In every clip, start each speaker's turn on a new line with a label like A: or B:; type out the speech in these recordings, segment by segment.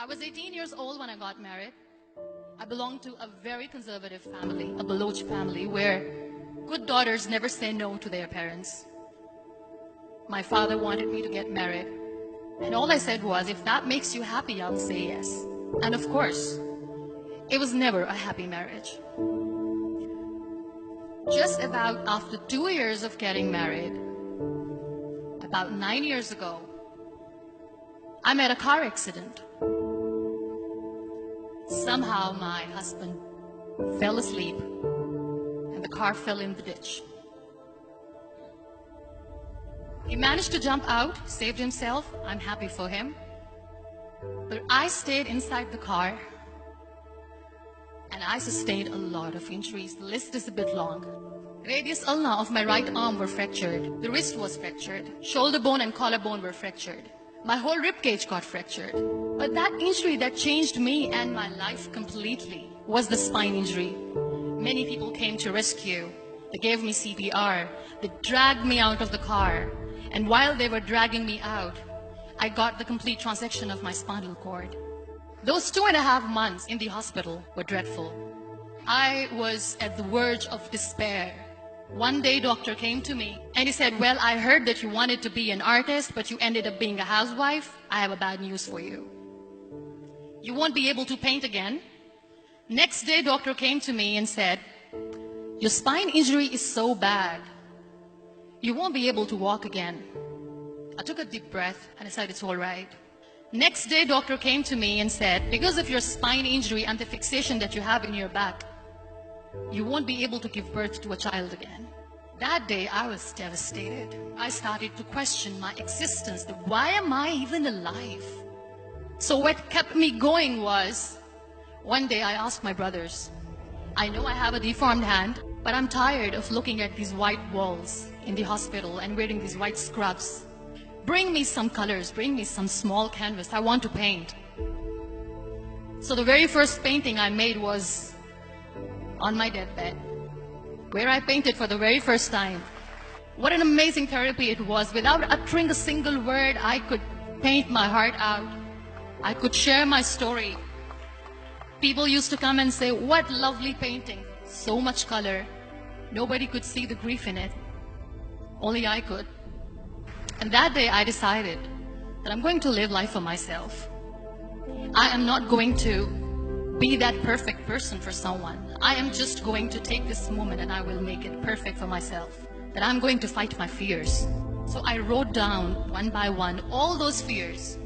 A: I was 18 years old when I got married. I belonged to a very conservative family, a Baloch family, where good daughters never say no to their parents. My father wanted me to get married, and all I said was, if that makes you happy, I'll say yes. And of course, it was never a happy marriage. Just about after 2 years of getting married, about 9 years ago, I met a car accident. Somehow my husband fell asleep and the car fell in the ditch. He managed to jump out, saved himself. I'm happy for him. But I stayed inside the car and I sustained a lot of injuries. The list is a bit long. Radius ulna of my right arm were fractured. The wrist was fractured. Shoulder bone and collarbone were fractured. My whole rib cage got fractured. But that injury that changed me and my life completely was the spine injury. Many people came to rescue. They gave me CPR. They dragged me out of the car. And while they were dragging me out, I got the complete transection of my spinal cord. Those 2.5 months in the hospital were dreadful. I was at the verge of despair. One day, doctor came to me and he said, well, I heard that you wanted to be an artist, but you ended up being a housewife. I have a bad news for you. You won't be able to paint again. Next day, doctor came to me and said, your spine injury is so bad. You won't be able to walk again. I took a deep breath and I said, it's all right. Next day, doctor came to me and said, because of your spine injury and the fixation that you have in your back, you won't be able to give birth to a child again. That day, I was devastated. I started to question my existence. Why am I even alive? So what kept me going was, one day I asked my brothers, I know I have a deformed hand, but I'm tired of looking at these white walls in the hospital and wearing these white scrubs. Bring me some colors, bring me some small canvas. I want to paint. So the very first painting I made was on my deathbed, where I painted for the very first time. What an amazing therapy it was. Without uttering a single word, I could paint my heart out. I could share my story. People used to come and say, what lovely painting. So much color. Nobody could see the grief in it. Only I could. And that day I decided that I'm going to live life for myself. I am not going to be that perfect person for someone. I am just going to take this moment and I will make it perfect for myself. That I'm going to fight my fears. So I wrote down one by one all those fears.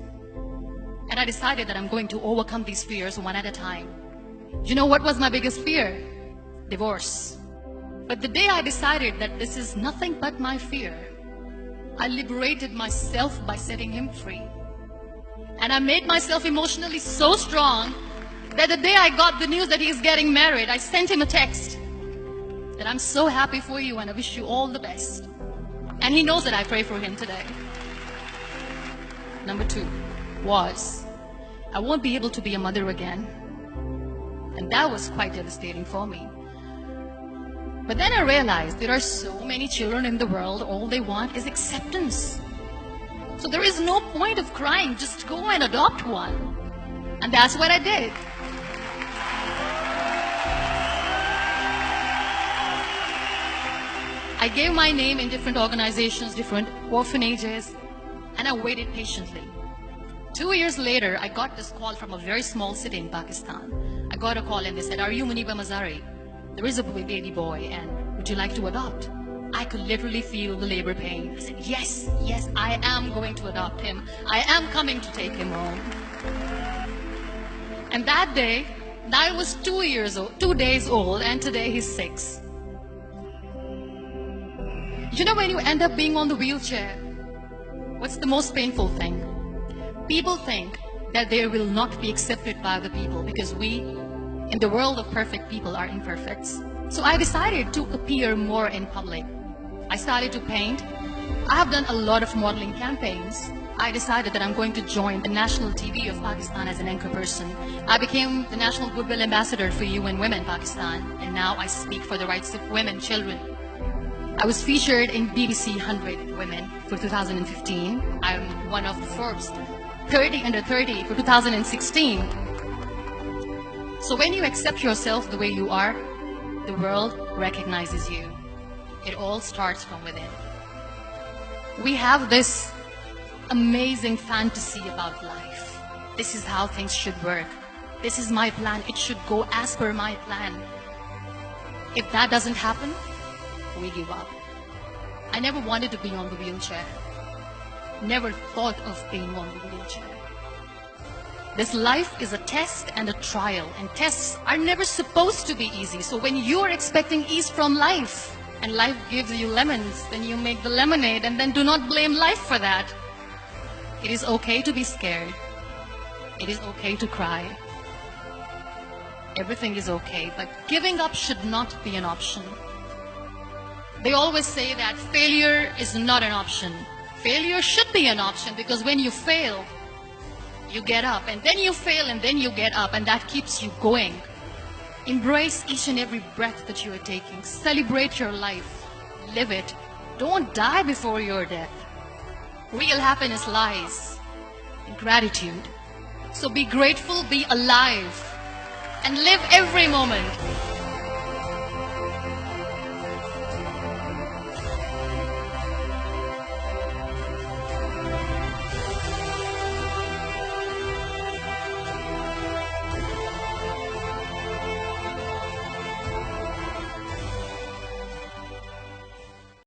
A: And I decided that I'm going to overcome these fears one at a time. You know what was my biggest fear? Divorce. But the day I decided that this is nothing but my fear, I liberated myself by setting him free. And I made myself emotionally so strong that the day I got the news that he's getting married, I sent him a text that I'm so happy for you and I wish you all the best. And he knows that I pray for him today. Number 2 was, I won't be able to be a mother again. And that was quite devastating for me. But then I realized there are so many children in the world, all they want is acceptance. So there is no point of crying, just go and adopt one. And that's what I did. I gave my name in different organizations, different orphanages, and I waited patiently. 2 years later, I got this call from a very small city in Pakistan. I got a call and they said, are you Muniba Mazari? There is a baby boy and would you like to adopt? I could literally feel the labor pain. I said, yes, yes, I am going to adopt him. I am coming to take him home. And that day, I was 2 days old, and today he's 6. You know, when you end up being on the wheelchair, what's the most painful thing? People think that they will not be accepted by the people because we, in the world of perfect people, are imperfects. So I decided to appear more in public. I started to paint. I have done a lot of modeling campaigns. I decided that I'm going to join the national TV of Pakistan as an anchor person. I became the National Goodwill Ambassador for UN Women Pakistan, and now I speak for the rights of women, children. I was featured in BBC 100 Women for 2015. I'm one of the Forbes 30 under 30 for 2016. So when you accept yourself the way you are, the world recognizes you. It all starts from within. We have this amazing fantasy about life. This is how things should work. This is my plan. It should go as per my plan. If that doesn't happen, we give up. I never wanted to be on the wheelchair. Never thought of being on the wheelchair. This life is a test and a trial, and tests are never supposed to be easy. So when you are expecting ease from life, and life gives you lemons, then you make the lemonade, and then do not blame life for that. It is okay to be scared. It is okay to cry. Everything is okay, but giving up should not be an option. They always say that failure is not an option. Failure should be an option, because when you fail, you get up, and then you fail, and then you get up, and that keeps you going. Embrace each and every breath that you are taking. Celebrate your life. Live it. Don't die before your death. Real happiness lies in gratitude. So be grateful, be alive, and live every moment.